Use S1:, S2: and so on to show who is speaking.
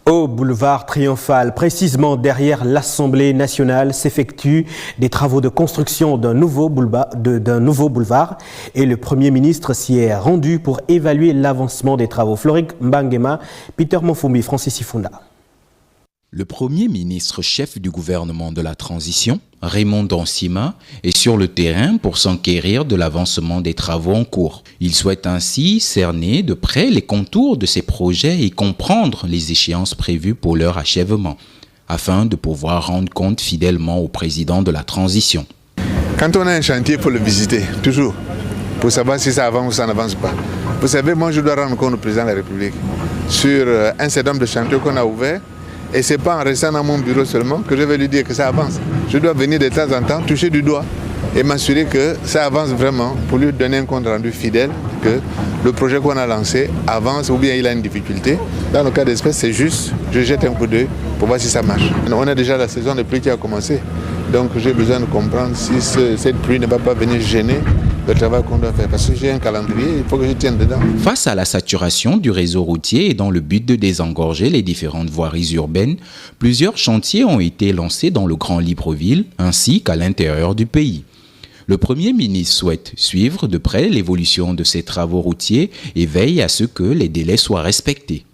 S1: Au boulevard Triomphal, précisément derrière l'Assemblée nationale, s'effectuent des travaux de construction d'un nouveau boulevard et le Premier ministre s'y est rendu pour évaluer l'avancement des travaux. Floric Mbangema, Peter Mofumbi, Francis Ifunda.
S2: Le Premier ministre chef du gouvernement de la transition, Raymond Dansima, est sur le terrain pour s'enquérir de l'avancement des travaux en cours. Il souhaite ainsi cerner de près les contours de ces projets et comprendre les échéances prévues pour leur achèvement, afin de pouvoir rendre compte fidèlement au président de la transition.
S3: Quand on a un chantier, il faut le visiter, toujours, pour savoir si ça avance ou ça n'avance pas. Vous savez, moi je dois rendre compte au président de la République sur un certain nombre de chantiers qu'on a ouverts. Et ce n'est pas en restant dans mon bureau seulement que je vais lui dire que ça avance. Je dois venir de temps en temps toucher du doigt et m'assurer que ça avance vraiment pour lui donner un compte rendu fidèle que le projet qu'on a lancé avance ou bien il a une difficulté. Dans le cas d'espèce, c'est juste, je jette un coup d'œil pour voir si ça marche. On a déjà la saison de pluie qui a commencé, donc j'ai besoin de comprendre si cette pluie ne va pas venir gêner le travail qu'on doit faire, parce que j'ai un calendrier, il faut que je tienne dedans.
S2: Face à la saturation du réseau routier et dans le but de désengorger les différentes voiries urbaines, plusieurs chantiers ont été lancés dans le Grand Libreville ainsi qu'à l'intérieur du pays. Le Premier ministre souhaite suivre de près l'évolution de ces travaux routiers et veille à ce que les délais soient respectés.